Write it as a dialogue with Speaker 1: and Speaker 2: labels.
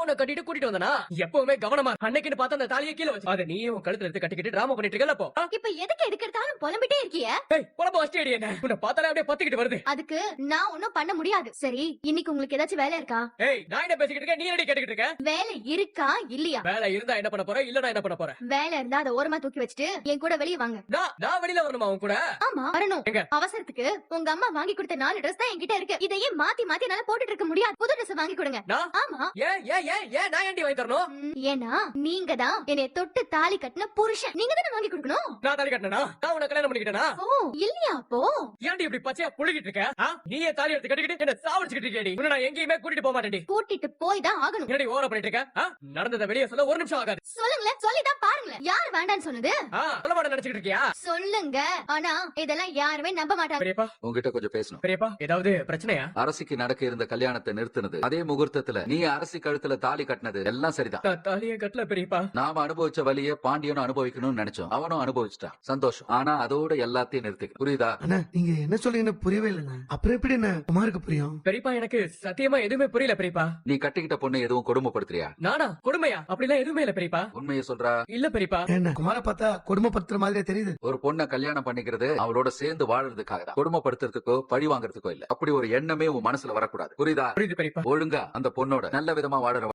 Speaker 1: உன்னை கட்டிட்டு கூட்டிட்டு வந்தனா எப்பவுமே கவனமா இரு. அன்னைக்குன்னு பார்த்தா அந்த தாலியை கீழே வச்சு அதை நீயும் உன் கழுத்துல எடுத்து கட்டிக்கிட்டு டிராமா பண்ணிட்டு இருக்கல போ.
Speaker 2: இப்ப எதுக்கு எடுக்கிறதாலும் புலம்பிட்டே இருக்கிய?
Speaker 1: ஏய் குழப்ப வச்சிட்டு அடி என்ன உன்னை பார்த்தாலே அப்படியே பத்திக்கிட்டு வருது.
Speaker 2: அதுக்கு நான் ஒண்ணும் பண்ண முடியாது. சரி, இன்னைக்கு உங்களுக்கு ஏதாச்சும் வேலை இருக்கா?
Speaker 1: ஏய் நான் என்ன பேசிக்கிட்டு இருக்கேன், நீ என்னடி கேட்டுக்கிட்டு இருக்க?
Speaker 2: வேலை இருக்கா இல்லையா?
Speaker 1: வேலை இருந்தா என்ன பண்ண போற, இல்லனா என்ன பண்ண போற?
Speaker 2: வேலை இருந்தா அதை ஓரமா தூக்கி வச்சுட்டு என் கூட வெளியே வாங்க.
Speaker 1: நான் வெளியில வரணுமா உன் கூட?
Speaker 2: ஆமா வரணும்.
Speaker 1: எங்க?
Speaker 2: அவசரத்துக்கு உங்க அம்மா வாங்கி கொடுத்த 4 Dress தான் என்கிட்ட இருக்கு. இதையே மாத்தி மாத்தி என்னால போட்டுட்டு இருக்க முடியாது. புது Dress வாங்கி கொடுங்க.
Speaker 1: நான்?
Speaker 2: ஆமா.
Speaker 1: ஏன் ஏன் ஏன் ஏன் நான் ஏன்டி வாங்கி தரணும்?
Speaker 2: ஏன்னா நீங்க தான் என்னை தொட்டு தாலி கட்டின புருஷன். நீங்க தானே வாங்கி கொடுக்கணும்.
Speaker 1: நான் தாலி கட்டினா நான் உன்னை கல்யாணம் பண்ணிக்கிட்டேனா?
Speaker 2: ஓ இல்லையா அப்போ?
Speaker 1: ஏன்டி இப்படி பச்சையா புழுகிட்டு இருக்க? நீயே தாலி எடுத்து கட்டிக்கிட்டு என்ன சாவடிச்சிட்டு இருக்கேடி. உன்னை நான் எங்கேயுமே கூட்டிட்டு போக மாட்டேன்டி.
Speaker 2: கூட்டிட்டு போய் தான் ஆகணும்.
Speaker 1: என்னடி ஓவரா பண்ணிட்டு இருக்க? நடந்ததை வெளியே சொல்ல ஒரு நிமிஷம் ஆகாது.
Speaker 2: சொல்லுங்களேன், சொல்லிதான் பாருங்களேன். யார் வேண்டான்னு சொன்னது?
Speaker 1: சொல்ல மாட்டேன் நினைச்சிட்டு இருக்கியா?
Speaker 2: சொல்லுங்க. ஆனா இதெல்லாம் யாருமே நம்ப மாட்டாங்க.
Speaker 1: பெரியப்பா
Speaker 3: உங்ககிட்ட கொஞ்சம் பேசணும்.
Speaker 1: பெரியப்பா ஏதாவது பிரச்சனையா?
Speaker 3: அரசிக்கு நடக்க இருந்த கல்யாணத்தை நிறுத்தினது, அதே முகூர்த்தத்துல நீ அரசி கழுத்துல தாலி கட்டினது எல்லாம் சரிதான்.
Speaker 1: நான் தாலியை கட்டல பெரியப்பா.
Speaker 3: நாம அனுபவிச்ச வழிய பாண்டியனும் அனுபவிக்கணும்னு நினைச்சோம். அவனும் அனுபவிச்சிட்டான், சந்தோஷம். ஆனா அதோட எல்லாத்தையும் நிறுத்திக்க. புரியுதா?
Speaker 4: அண்ணா நீங்க என்ன சொல்றீங்கன்னு புரியவே இல்லைங்க. அப்புறம் எப்படி என்ன குமாருக்கு புரியும்?
Speaker 1: பெரியப்பா எனக்கு சத்தியமா எதுவுமே புரியல பெரியப்பா.
Speaker 3: நீ கட்டிக்கிட்ட பொண்ணு எதுவும் கொடுமைப்படுத்துறியா?
Speaker 1: நானா? கொடுமையா? அப்படிலாம் எதுவுமே இல்ல பெரியப்பா.
Speaker 3: உண்மையை சொல்றா?
Speaker 1: இல்ல பெரியப்பா.
Speaker 4: என்ன குமார பார்த்தா குடும்பப்படுத்துற மாதிரியே தெரியுது.
Speaker 3: ஒரு பொண்ணை கல்யாணம் பண்ணிக்கிறது அவளோட சேர்ந்து வாழறதுக்காக தான், கொடுமைப்படுத்துறதுக்கோ பழி வாங்குறதுக்கோ இல்ல. அப்படி ஒரு எண்ணமே உன் மனசுல வரக்கூடாது. புரியுதா?
Speaker 1: புரியுது பெரியப்பா.
Speaker 3: ஒழுங்கா அந்த பொண்ணோட நல்ல விதமா வாழற